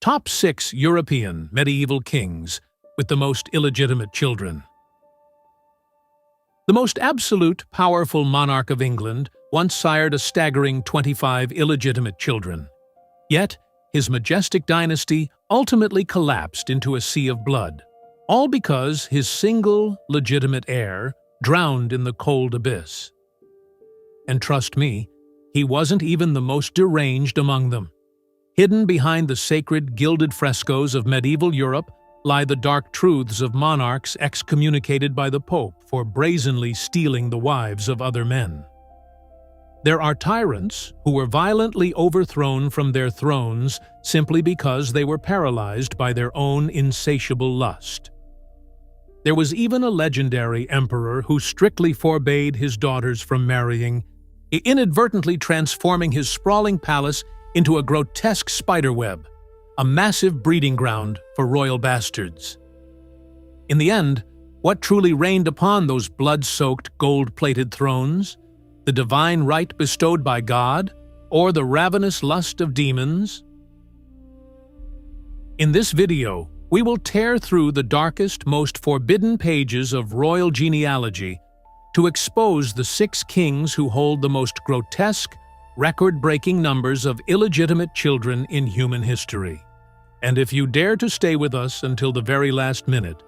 Top 6 European medieval kings with the most illegitimate children. The most absolute, powerful monarch of England once sired a staggering 25 illegitimate children. Yet, his majestic dynasty ultimately collapsed into a sea of blood, all because his single legitimate heir drowned in the cold abyss. And trust me, he wasn't even the most deranged among them. Hidden behind the sacred gilded frescoes of medieval Europe lie the dark truths of monarchs excommunicated by the Pope for brazenly stealing the wives of other men. There are tyrants who were violently overthrown from their thrones simply because they were paralyzed by their own insatiable lust. There was even a legendary emperor who strictly forbade his daughters from marrying, inadvertently transforming his sprawling palace into a grotesque spiderweb, a massive breeding ground for royal bastards. In the end, what truly reigned upon those blood-soaked, gold-plated thrones? The divine right bestowed by God, or the ravenous lust of demons? In this video, we will tear through the darkest, most forbidden pages of royal genealogy to expose the 6 kings who hold the most grotesque, record-breaking numbers of illegitimate children in human history. And if you dare to stay with us until the very last minute,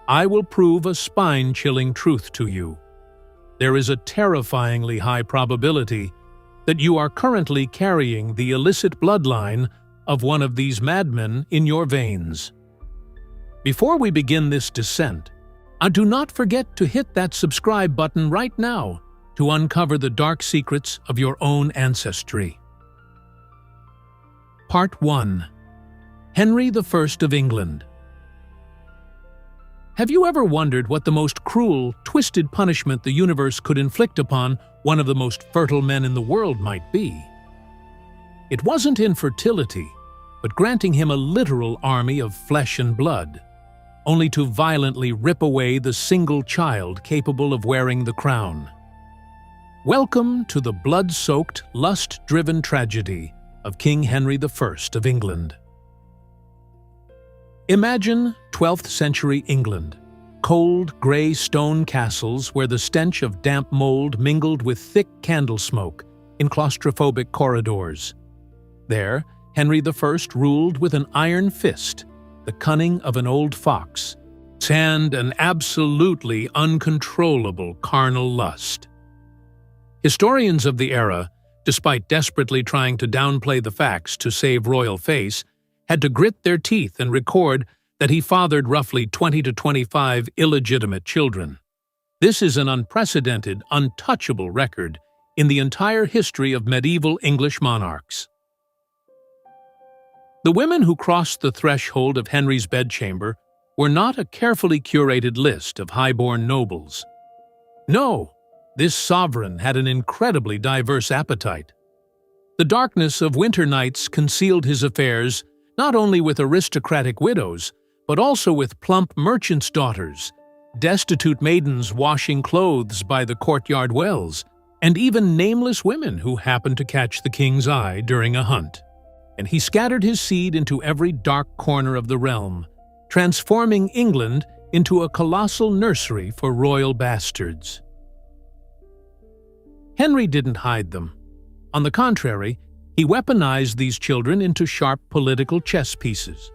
I will prove a spine-chilling truth to you. There is a terrifyingly high probability that you are currently carrying the illicit bloodline of one of these madmen in your veins. Before we begin this descent, do not forget to hit that subscribe button right now to uncover the dark secrets of your own ancestry. Part 1. Henry I of England. Have you ever wondered what the most cruel, twisted punishment the universe could inflict upon one of the most fertile men in the world might be? It wasn't infertility, but granting him a literal army of flesh and blood, only to violently rip away the single child capable of wearing the crown. Welcome to the blood-soaked, lust-driven tragedy of King Henry I of England. Imagine 12th century England, cold, grey stone castles where the stench of damp mold mingled with thick candle smoke in claustrophobic corridors. There, Henry I ruled with an iron fist, the cunning of an old fox, and an absolutely uncontrollable carnal lust. Historians of the era, despite desperately trying to downplay the facts to save royal face, had to grit their teeth and record that he fathered roughly 20 to 25 illegitimate children. This is an unprecedented, untouchable record in the entire history of medieval English monarchs. The women who crossed the threshold of Henry's bedchamber were not a carefully curated list of high-born nobles. No, this sovereign had an incredibly diverse appetite. The darkness of winter nights concealed his affairs not only with aristocratic widows, but also with plump merchants' daughters, destitute maidens washing clothes by the courtyard wells, and even nameless women who happened to catch the king's eye during a hunt. And he scattered his seed into every dark corner of the realm, transforming England into a colossal nursery for royal bastards. Henry didn't hide them. On the contrary, he weaponized these children into sharp political chess pieces.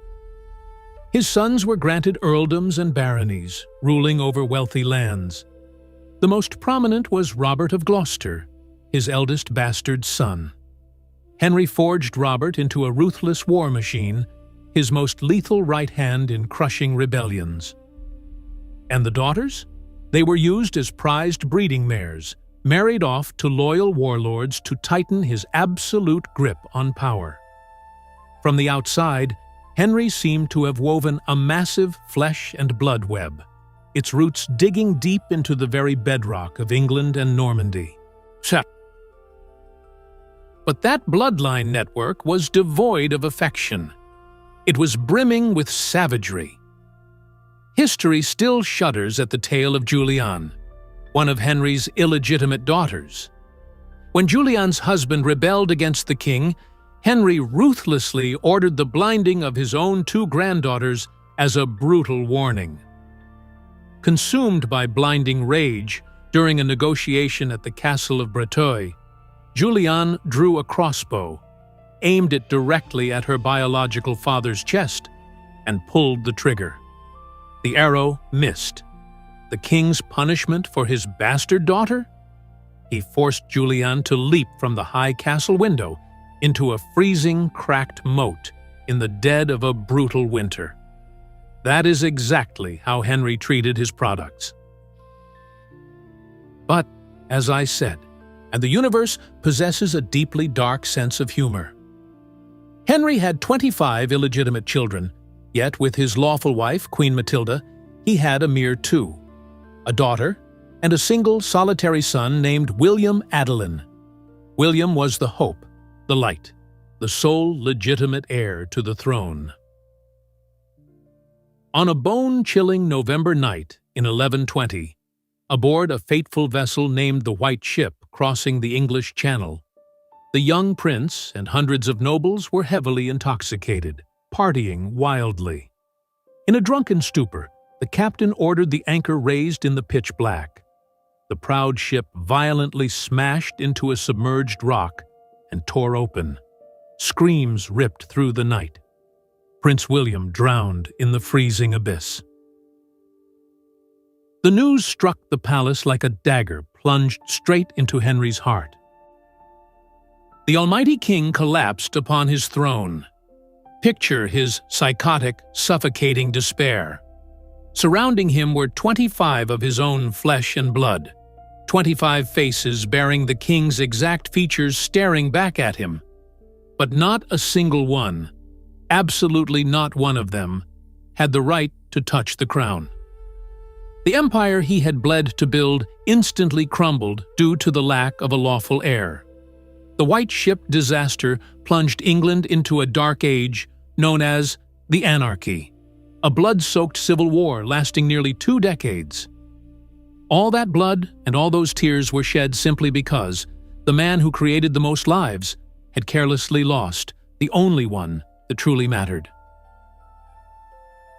His sons were granted earldoms and baronies, ruling over wealthy lands. The most prominent was Robert of Gloucester, his eldest bastard son. Henry forged Robert into a ruthless war machine, his most lethal right hand in crushing rebellions. And the daughters? They were used as prized breeding mares, married off to loyal warlords to tighten his absolute grip on power. From the outside, Henry seemed to have woven a massive flesh and blood web, its roots digging deep into the very bedrock of England and Normandy. But that bloodline network was devoid of affection. It was brimming with savagery. History still shudders at the tale of Juliane, one of Henry's illegitimate daughters. When Juliane's husband rebelled against the king, Henry ruthlessly ordered the blinding of his own two granddaughters as a brutal warning. Consumed by blinding rage during a negotiation at the castle of Breteuil, Juliane drew a crossbow, aimed it directly at her biological father's chest, and pulled the trigger. The arrow missed. The king's punishment for his bastard daughter? He forced Juliane to leap from the high castle window into a freezing, cracked moat in the dead of a brutal winter. That is exactly how Henry treated his products. But, as I said, and the universe possesses a deeply dark sense of humor. Henry had 25 illegitimate children, yet with his lawful wife, Queen Matilda, he had a mere 2, a daughter and a single solitary son named William Adelin. William was the hope, the light, the sole legitimate heir to the throne. On a bone-chilling November night in 1120, aboard a fateful vessel named the White Ship crossing the English Channel, the young prince and hundreds of nobles were heavily intoxicated, partying wildly. In a drunken stupor, the captain ordered the anchor raised in the pitch black. The proud ship violently smashed into a submerged rock and tore open. Screams ripped through the night. Prince William drowned in the freezing abyss. The news struck the palace like a dagger plunged straight into Henry's heart. The almighty king collapsed upon his throne. Picture his psychotic, suffocating despair. Surrounding him were 25 of his own flesh and blood, 25 faces bearing the king's exact features staring back at him. But not a single one, absolutely not one of them, had the right to touch the crown. The empire he had bled to build instantly crumbled due to the lack of a lawful heir. The White Ship disaster plunged England into a dark age known as the Anarchy, a blood-soaked civil war lasting nearly 2 decades. All that blood and all those tears were shed simply because the man who created the most lives had carelessly lost the only one that truly mattered.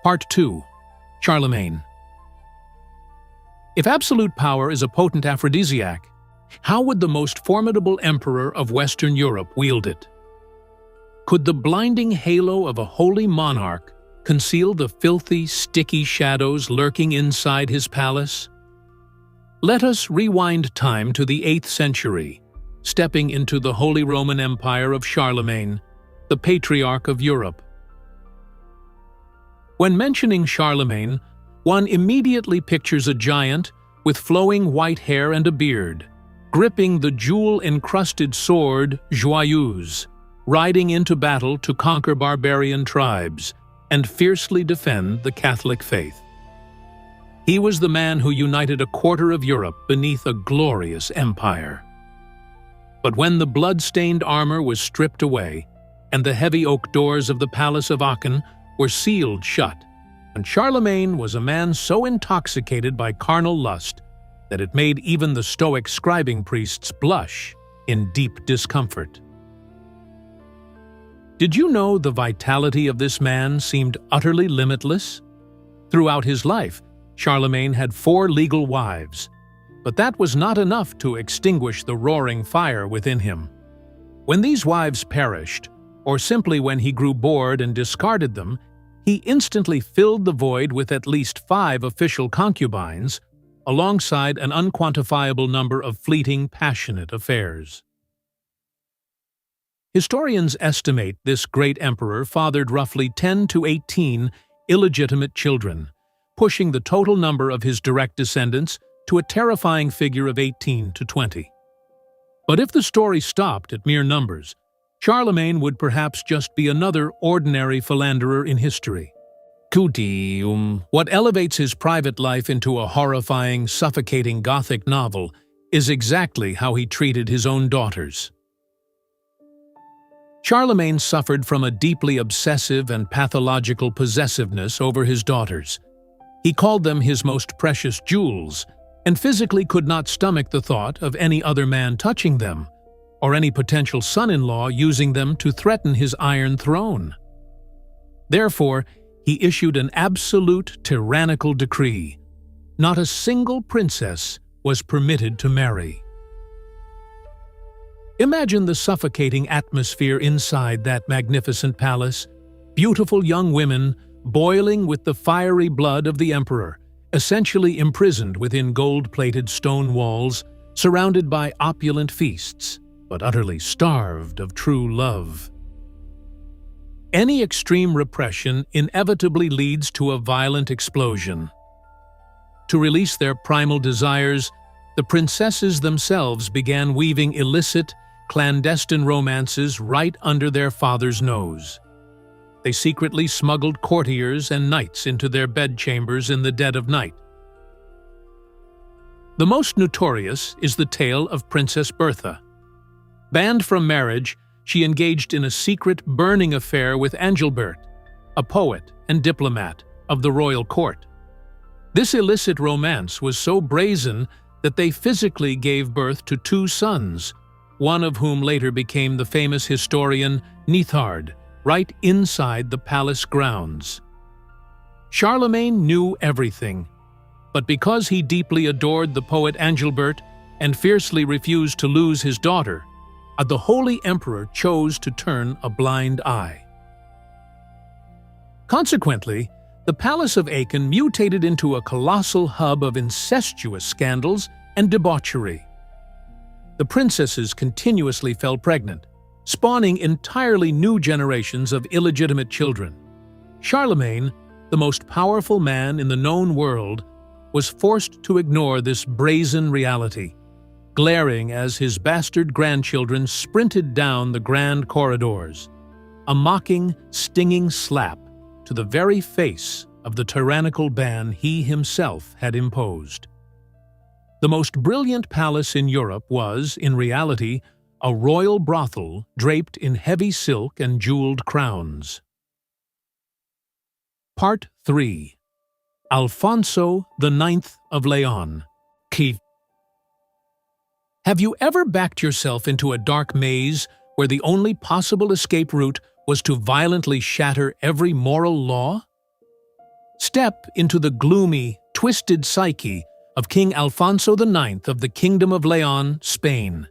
Part 2. Charlemagne. If absolute power is a potent aphrodisiac, how would the most formidable emperor of Western Europe wield it? Could the blinding halo of a holy monarch conceal the filthy, sticky shadows lurking inside his palace? Let us rewind time to the 8th century, stepping into the Holy Roman Empire of Charlemagne, the patriarch of Europe. When mentioning Charlemagne, one immediately pictures a giant with flowing white hair and a beard, gripping the jewel-encrusted sword Joyeuse, riding into battle to conquer barbarian tribes and fiercely defend the Catholic faith. He was the man who united a quarter of Europe beneath a glorious empire. But when the blood-stained armor was stripped away and the heavy oak doors of the Palace of Aachen were sealed shut, and Charlemagne was a man so intoxicated by carnal lust that it made even the Stoic scribing priests blush in deep discomfort. Did you know the vitality of this man seemed utterly limitless? Throughout his life, Charlemagne had 4 legal wives, but that was not enough to extinguish the roaring fire within him. When these wives perished, or simply when he grew bored and discarded them, he instantly filled the void with at least 5 official concubines, alongside an unquantifiable number of fleeting, passionate affairs. Historians estimate this great emperor fathered roughly 10 to 18 illegitimate children, pushing the total number of his direct descendants to a terrifying figure of 18 to 20. But if the story stopped at mere numbers, Charlemagne would perhaps just be another ordinary philanderer in history. What elevates his private life into a horrifying, suffocating Gothic novel is exactly how he treated his own daughters. Charlemagne suffered from a deeply obsessive and pathological possessiveness over his daughters. He called them his most precious jewels, and physically could not stomach the thought of any other man touching them, or any potential son-in-law using them to threaten his Iron Throne. Therefore, he issued an absolute tyrannical decree. Not a single princess was permitted to marry. Imagine the suffocating atmosphere inside that magnificent palace. Beautiful young women boiling with the fiery blood of the emperor, essentially imprisoned within gold-plated stone walls, surrounded by opulent feasts, but utterly starved of true love. Any extreme repression inevitably leads to a violent explosion. To release their primal desires, the princesses themselves began weaving illicit, clandestine romances right under their father's nose. They secretly smuggled courtiers and knights into their bedchambers in the dead of night. The most notorious is the tale of Princess Bertha. Banned from marriage, she engaged in a secret burning affair with Angilbert, a poet and diplomat of the royal court. This illicit romance was so brazen that they physically gave birth to 2 sons, one of whom later became the famous historian Nithard, right inside the palace grounds. Charlemagne knew everything, but because he deeply adored the poet Angilbert and fiercely refused to lose his daughter, the Holy Emperor chose to turn a blind eye. Consequently, the Palace of Aachen mutated into a colossal hub of incestuous scandals and debauchery. The princesses continuously fell pregnant, spawning entirely new generations of illegitimate children. Charlemagne, the most powerful man in the known world, was forced to ignore this brazen reality, glaring as his bastard grandchildren sprinted down the grand corridors, a mocking, stinging slap to the very face of the tyrannical ban he himself had imposed. The most brilliant palace in Europe was, in reality, a royal brothel draped in heavy silk and jeweled crowns. Part 3. Alfonso IX of León. Key. Have you ever backed yourself into a dark maze where the only possible escape route was to violently shatter every moral law? Step into the gloomy, twisted psyche of King Alfonso IX of the Kingdom of León, Spain,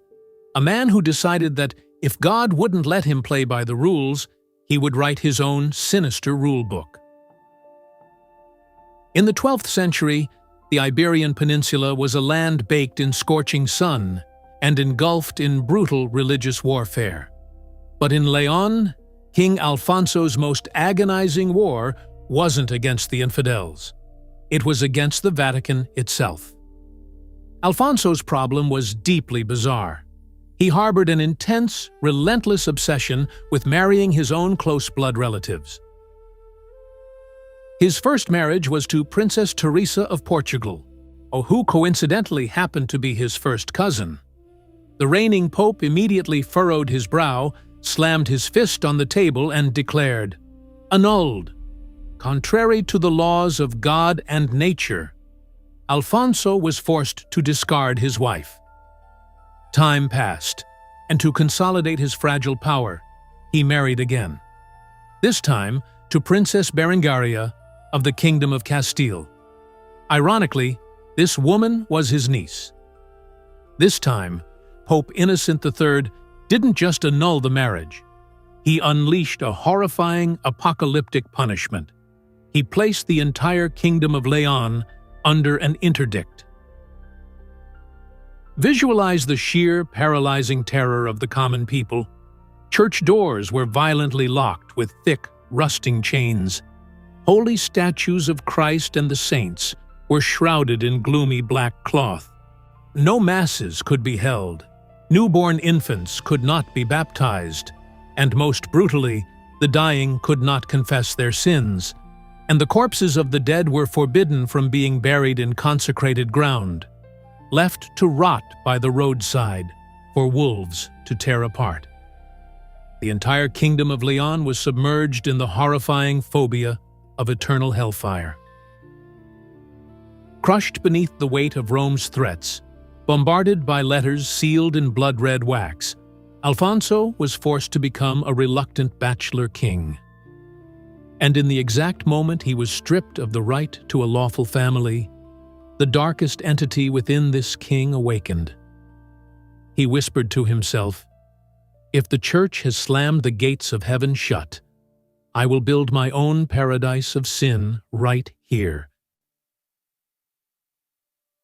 a man who decided that if God wouldn't let him play by the rules, he would write his own sinister rulebook. In the 12th century, the Iberian Peninsula was a land baked in scorching sun and engulfed in brutal religious warfare. But in León, King Alfonso's most agonizing war wasn't against the infidels. It was against the Vatican itself. Alfonso's problem was deeply bizarre. He harbored an intense, relentless obsession with marrying his own close blood relatives. His first marriage was to Princess Teresa of Portugal, who coincidentally happened to be his first cousin. The reigning pope immediately furrowed his brow, slammed his fist on the table, and declared, "Annulled. Contrary to the laws of God and nature." Alfonso was forced to discard his wife. Time passed, and to consolidate his fragile power, he married again. This time to Princess Berengaria of the Kingdom of Castile. Ironically, this woman was his niece. This time, Pope Innocent III didn't just annul the marriage. He unleashed a horrifying, apocalyptic punishment. He placed the entire Kingdom of León under an interdict. Visualize the sheer, paralyzing terror of the common people. Church doors were violently locked with thick, rusting chains. Holy statues of Christ and the saints were shrouded in gloomy black cloth. No masses could be held. Newborn infants could not be baptized. And most brutally, the dying could not confess their sins. And the corpses of the dead were forbidden from being buried in consecrated ground, left to rot by the roadside for wolves to tear apart. The entire Kingdom of León was submerged in the horrifying phobia of eternal hellfire. Crushed beneath the weight of Rome's threats, bombarded by letters sealed in blood-red wax, Alfonso was forced to become a reluctant bachelor king. And in the exact moment he was stripped of the right to a lawful family, the darkest entity within this king awakened. He whispered to himself, "If the church has slammed the gates of heaven shut, I will build my own paradise of sin right here."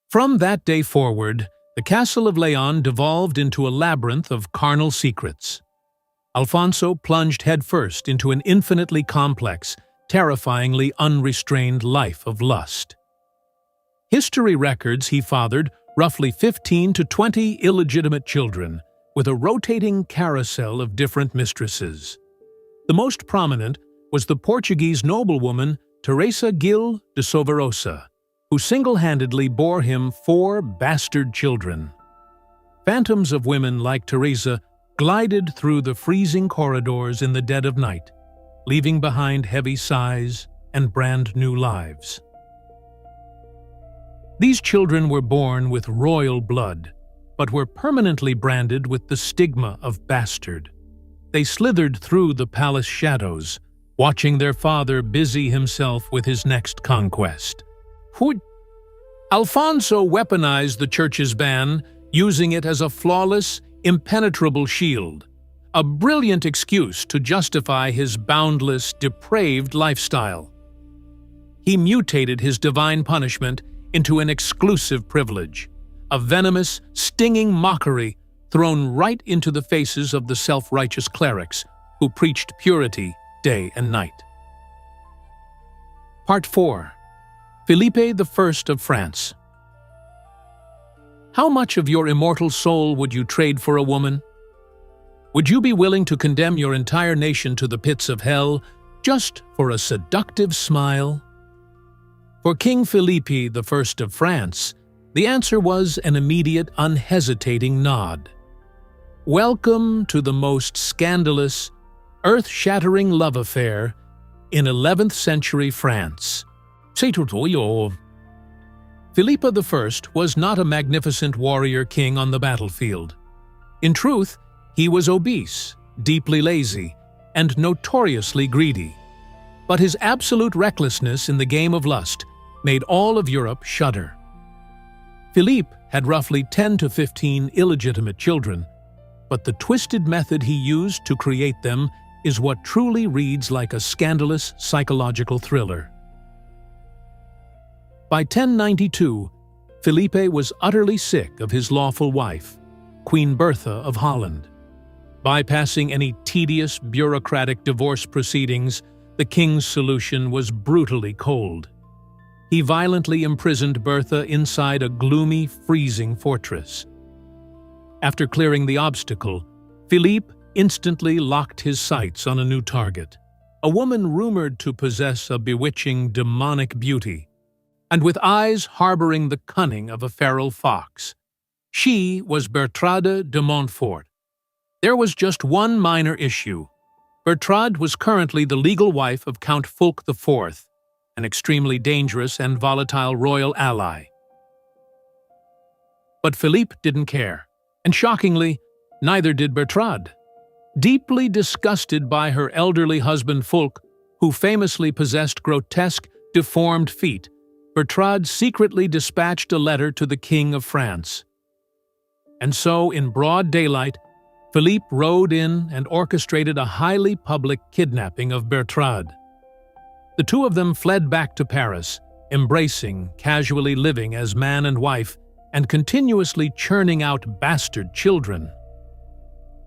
From that day forward, the castle of León devolved into a labyrinth of carnal secrets. Alfonso plunged headfirst into an infinitely complex, terrifyingly unrestrained life of lust. History records he fathered roughly 15 to 20 illegitimate children, with a rotating carousel of different mistresses. The most prominent was the Portuguese noblewoman Teresa Gil de Soverosa, who single-handedly bore him 4 bastard children. Phantoms of women like Teresa glided through the freezing corridors in the dead of night, leaving behind heavy sighs and brand-new lives. These children were born with royal blood, but were permanently branded with the stigma of bastard. They slithered through the palace shadows, watching their father busy himself with his next conquest. Alfonso weaponized the church's ban, using it as a flawless, impenetrable shield, a brilliant excuse to justify his boundless, depraved lifestyle. He mutated his divine punishment into an exclusive privilege, a venomous, stinging mockery thrown right into the faces of the self-righteous clerics who preached purity day and night. Part 4. Filipe I of France. How much of your immortal soul would you trade for a woman? Would you be willing to condemn your entire nation to the pits of hell just for a seductive smile? For King Filipe I of France, the answer was an immediate, unhesitating nod. Welcome to the most scandalous, earth-shattering love affair in 11th century France. Filipe I was not a magnificent warrior king on the battlefield. In truth, he was obese, deeply lazy, and notoriously greedy. But his absolute recklessness in the game of lust made all of Europe shudder. Philippe had roughly 10 to 15 illegitimate children, but the twisted method he used to create them is what truly reads like a scandalous psychological thriller. By 1092, Filipe was utterly sick of his lawful wife, Queen Bertha of Holland. Bypassing any tedious bureaucratic divorce proceedings, the king's solution was brutally cold. He violently imprisoned Bertha inside a gloomy, freezing fortress. After clearing the obstacle, Philippe instantly locked his sights on a new target, a woman rumored to possess a bewitching, demonic beauty, and with eyes harboring the cunning of a feral fox. She was Bertrade de Montfort. There was just one minor issue. Bertrade was currently the legal wife of Count Fulk IV, an extremely dangerous and volatile royal ally. But Philippe didn't care, and shockingly, neither did Bertrade. Deeply disgusted by her elderly husband Fulk, who famously possessed grotesque, deformed feet, Bertrade secretly dispatched a letter to the King of France. And so, in broad daylight, Philippe rode in and orchestrated a highly public kidnapping of Bertrade. The two of them fled back to Paris, embracing, casually living as man and wife, and continuously churning out bastard children.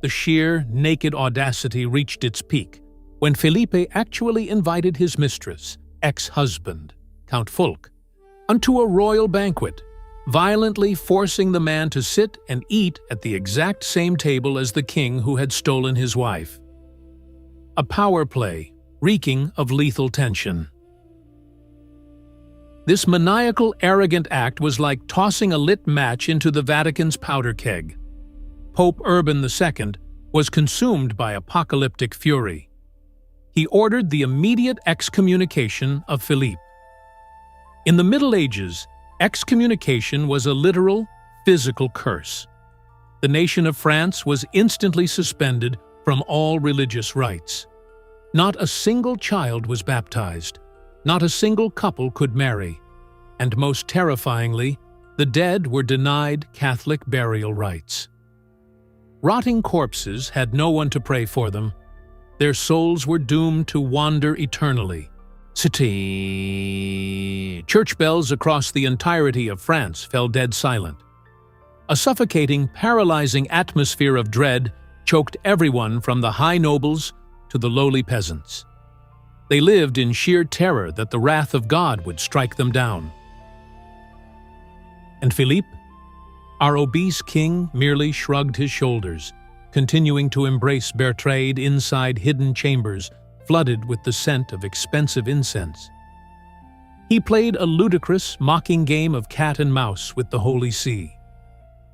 The sheer, naked audacity reached its peak when Filipe actually invited his mistress, ex-husband, Count Fulk, onto a royal banquet, violently forcing the man to sit and eat at the exact same table as the king who had stolen his wife. A power play, reeking of lethal tension. This maniacal, arrogant act was like tossing a lit match into the Vatican's powder keg. Pope Urban II was consumed by apocalyptic fury. He ordered the immediate excommunication of Philippe. In the Middle Ages, excommunication was a literal, physical curse. the nation of France was instantly suspended from all religious rites. Not a single child was baptized, not a single couple could marry, and most terrifyingly, the dead were denied Catholic burial rites. Rotting corpses had no one to pray for them. Their souls were doomed to wander eternally. Church bells across the entirety of France fell dead silent. A suffocating, paralyzing atmosphere of dread choked everyone from the high nobles to the lowly peasants. They lived in sheer terror that the wrath of God would strike them down. And Philippe, our obese king, merely shrugged his shoulders, continuing to embrace Bertrade inside hidden chambers flooded with the scent of expensive incense. He played a ludicrous, mocking game of cat and mouse with the Holy See.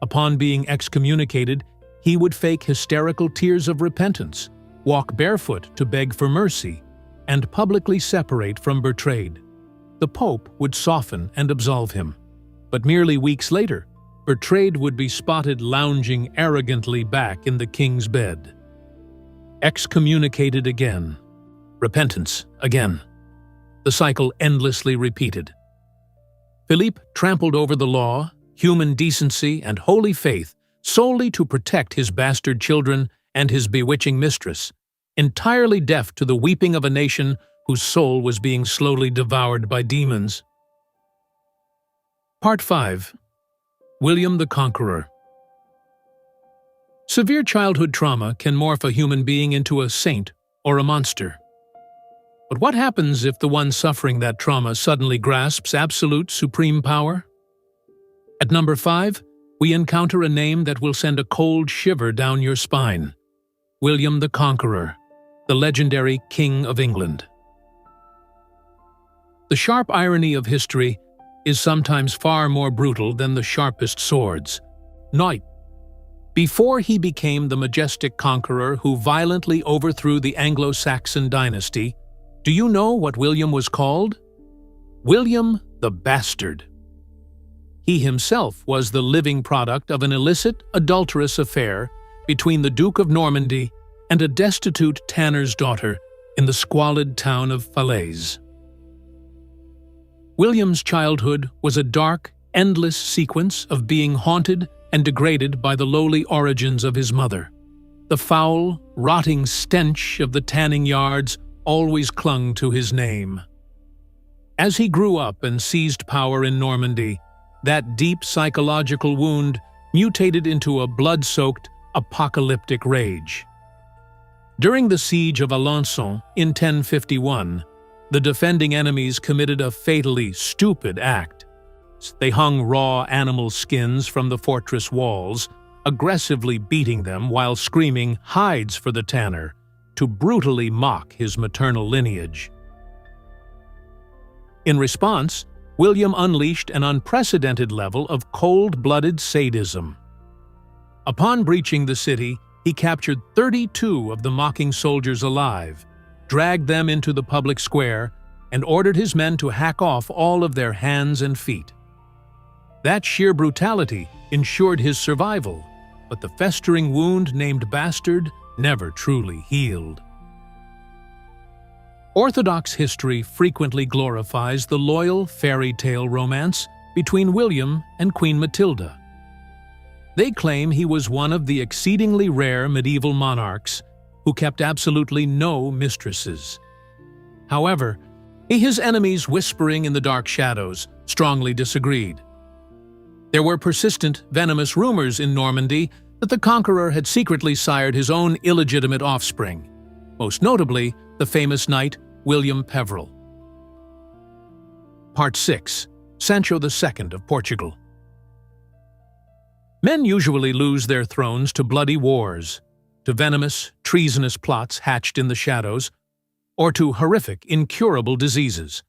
Upon being excommunicated, he would fake hysterical tears of repentance, walk barefoot to beg for mercy, and publicly separate from Bertrade. The Pope would soften and absolve him. But merely weeks later, Bertrade would be spotted lounging arrogantly back in the king's bed. Excommunicated again. Repentance again. The cycle endlessly repeated. Philippe trampled over the law, human decency, and holy faith solely to protect his bastard children and his bewitching mistress, entirely deaf to the weeping of a nation whose soul was being slowly devoured by demons. Part 5. William the Conqueror. Severe childhood trauma can morph a human being into a saint or a monster. But what happens if the one suffering that trauma suddenly grasps absolute supreme power? At number 5, we encounter a name that will send a cold shiver down your spine. William the Conqueror, the legendary King of England. The sharp irony of history is sometimes far more brutal than the sharpest swords. Night. Before he became the majestic conqueror who violently overthrew the Anglo-Saxon dynasty, do you know what William was called? William the Bastard. He himself was the living product of an illicit, adulterous affair between the Duke of Normandy and a destitute tanner's daughter in the squalid town of Falaise. William's childhood was a dark, endless sequence of being haunted and degraded by the lowly origins of his mother. The foul, rotting stench of the tanning yards always clung to his name. As he grew up and seized power in Normandy, that deep psychological wound mutated into a blood-soaked, apocalyptic rage. During the siege of Alençon in 1051, the defending enemies committed a fatally stupid act. They hung raw animal skins from the fortress walls, aggressively beating them while screaming "Hides for the tanner," to brutally mock his maternal lineage. In response, William unleashed an unprecedented level of cold-blooded sadism. Upon breaching the city, he captured 32 of the mocking soldiers alive, dragged them into the public square, and ordered his men to hack off all of their hands and feet. That sheer brutality ensured his survival, but the festering wound named Bastard never truly healed. Orthodox history frequently glorifies the loyal fairy tale romance between William and Queen Matilda. They claim he was one of the exceedingly rare medieval monarchs who kept absolutely no mistresses. However, his enemies whispering in the dark shadows strongly disagreed. There were persistent, venomous rumors in Normandy that the conqueror had secretly sired his own illegitimate offspring, most notably the famous knight William Peveril. Part 6. Sancho II of Portugal. Men usually lose their thrones to bloody wars, to venomous, treasonous plots hatched in the shadows, or to horrific, incurable diseases.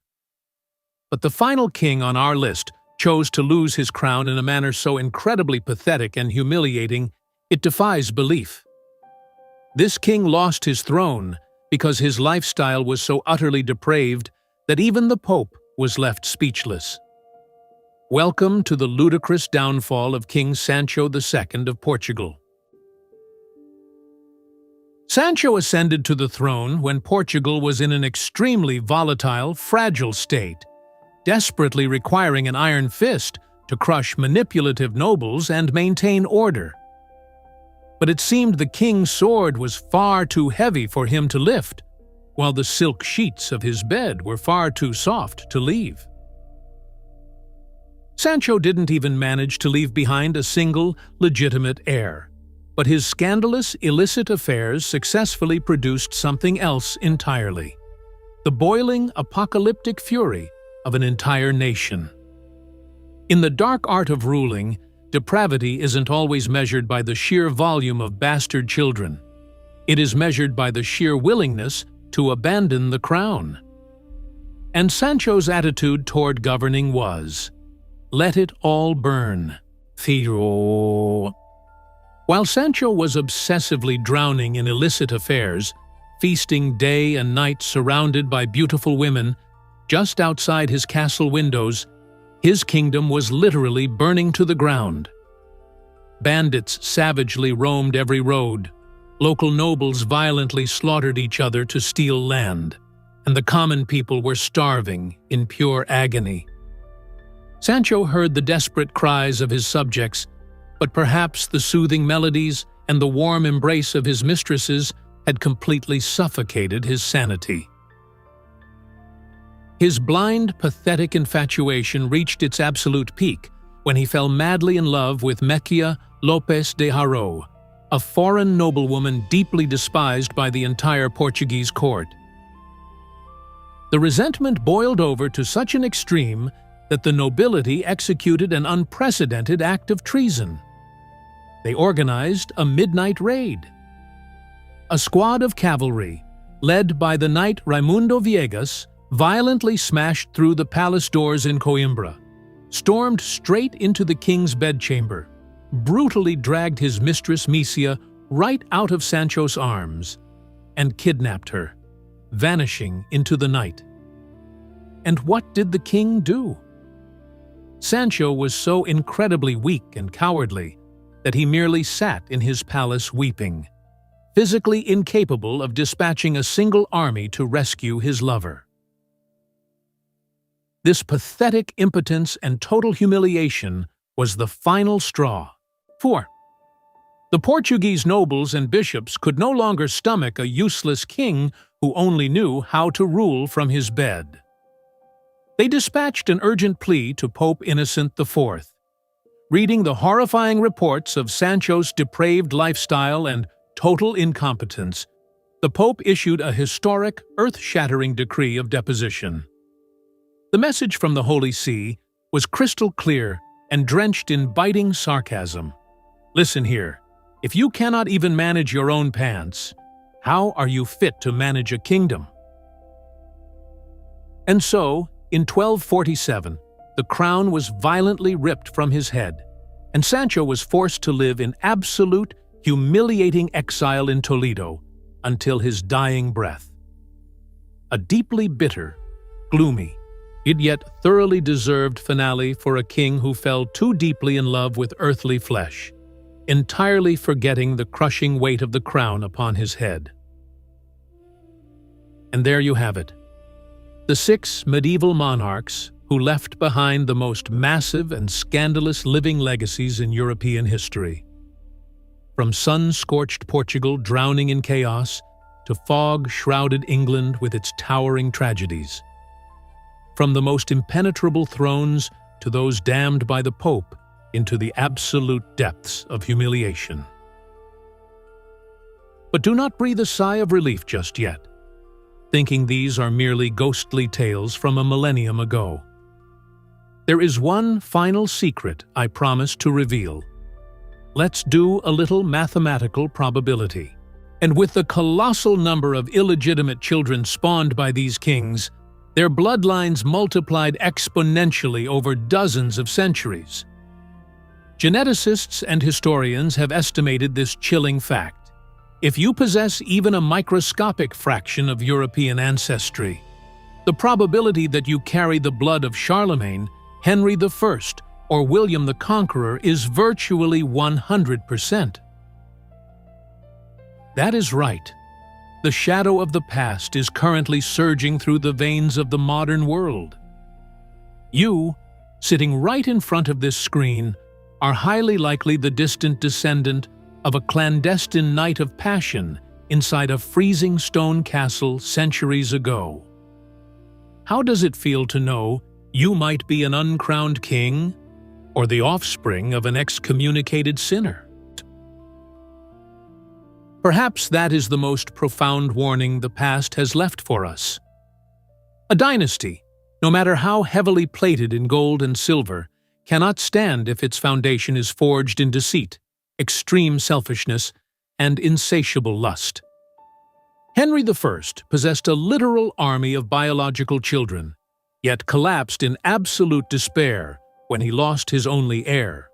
But the final king on our list chose to lose his crown in a manner so incredibly pathetic and humiliating, it defies belief. This king lost his throne because his lifestyle was so utterly depraved that even the Pope was left speechless. Welcome to the ludicrous downfall of King Sancho II of Portugal. Sancho ascended to the throne when Portugal was in an extremely volatile, fragile state, desperately requiring an iron fist to crush manipulative nobles and maintain order. But it seemed the king's sword was far too heavy for him to lift, while the silk sheets of his bed were far too soft to leave. Sancho didn't even manage to leave behind a single legitimate heir, but his scandalous, illicit affairs successfully produced something else entirely: the boiling, apocalyptic fury of an entire nation. In the dark art of ruling, depravity isn't always measured by the sheer volume of bastard children. It is measured by the sheer willingness to abandon the crown. And Sancho's attitude toward governing was, "Let it all burn." While Sancho was obsessively drowning in illicit affairs, feasting day and night surrounded by beautiful women, just outside his castle windows, his kingdom was literally burning to the ground. Bandits savagely roamed every road, local nobles violently slaughtered each other to steal land, and the common people were starving in pure agony. Sancho heard the desperate cries of his subjects, but perhaps the soothing melodies and the warm embrace of his mistresses had completely suffocated his sanity. His blind, pathetic infatuation reached its absolute peak when he fell madly in love with Mejía López de Haro, a foreign noblewoman deeply despised by the entire Portuguese court. The resentment boiled over to such an extreme that the nobility executed an unprecedented act of treason. They organized a midnight raid. A squad of cavalry, led by the knight Raimundo Viegas, violently smashed through the palace doors in Coimbra, stormed straight into the king's bedchamber, brutally dragged his mistress Misia right out of Sancho's arms, and kidnapped her, vanishing into the night. And what did the king do? Sancho was so incredibly weak and cowardly that he merely sat in his palace weeping, physically incapable of dispatching a single army to rescue his lover. This pathetic impotence and total humiliation was the final straw. 4. The Portuguese nobles and bishops could no longer stomach a useless king who only knew how to rule from his bed. They dispatched an urgent plea to Pope Innocent IV. Reading the horrifying reports of Sancho's depraved lifestyle and total incompetence, the Pope issued a historic, earth-shattering decree of deposition. The message from the Holy See was crystal clear and drenched in biting sarcasm. Listen here, if you cannot even manage your own pants, how are you fit to manage a kingdom? And so, in 1247, the crown was violently ripped from his head, and Sancho was forced to live in absolute, humiliating exile in Toledo until his dying breath. A deeply bitter, gloomy, yet thoroughly deserved finale for a king who fell too deeply in love with earthly flesh, entirely forgetting the crushing weight of the crown upon his head. And there you have it. The 6 medieval monarchs who left behind the most massive and scandalous living legacies in European history. From sun-scorched Portugal drowning in chaos to fog-shrouded England with its towering tragedies. From the most impenetrable thrones to those damned by the Pope into the absolute depths of humiliation. But do not breathe a sigh of relief just yet, thinking these are merely ghostly tales from a millennium ago. There is one final secret I promise to reveal. Let's do a little mathematical probability. And with the colossal number of illegitimate children spawned by these kings, their bloodlines multiplied exponentially over dozens of centuries. Geneticists and historians have estimated this chilling fact. If you possess even a microscopic fraction of European ancestry, the probability that you carry the blood of Charlemagne Henry I or William the Conqueror is virtually 100%. That is right. The shadow of the past is currently surging through the veins of the modern world. You, sitting right in front of this screen, are highly likely the distant descendant of a clandestine night of passion inside a freezing stone castle centuries ago. How does it feel to know you might be an uncrowned king or the offspring of an excommunicated sinner? Perhaps that is the most profound warning the past has left for us. A dynasty, no matter how heavily plated in gold and silver, cannot stand if its foundation is forged in deceit, extreme selfishness, and insatiable lust. Henry I possessed a literal army of biological children, yet collapsed in absolute despair when he lost his only heir.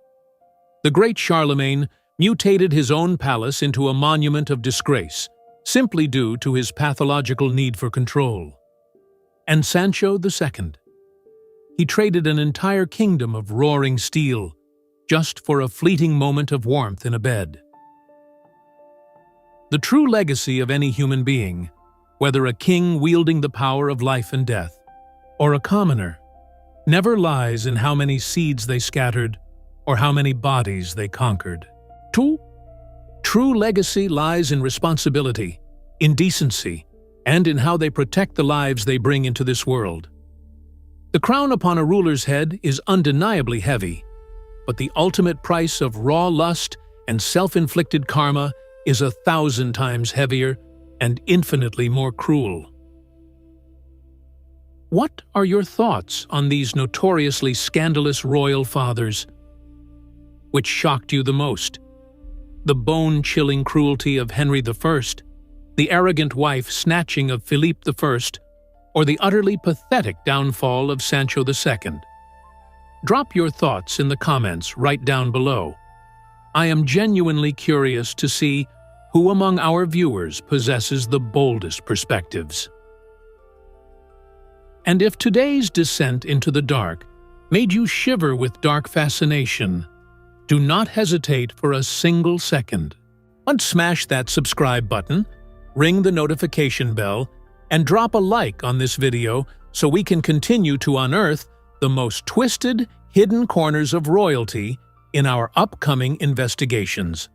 The great Charlemagne mutated his own palace into a monument of disgrace, simply due to his pathological need for control. And Sancho II? He traded an entire kingdom of roaring steel just for a fleeting moment of warmth in a bed. The true legacy of any human being, whether a king wielding the power of life and death, or a commoner, never lies in how many seeds they scattered or how many bodies they conquered. True legacy lies in responsibility, in decency, and in how they protect the lives they bring into this world. The crown upon a ruler's head is undeniably heavy, but the ultimate price of raw lust and self-inflicted karma is 1,000 times heavier and infinitely more cruel. What are your thoughts on these notoriously scandalous royal fathers? Which shocked you the most? The bone-chilling cruelty of Henry I, the arrogant wife snatching of Filipe I, or the utterly pathetic downfall of Sancho II? Drop your thoughts in the comments right down below. I am genuinely curious to see who among our viewers possesses the boldest perspectives. And if today's descent into the dark made you shiver with dark fascination, do not hesitate for a single second. Smash that subscribe button, ring the notification bell, and drop a like on this video so we can continue to unearth the most twisted, hidden corners of royalty in our upcoming investigations.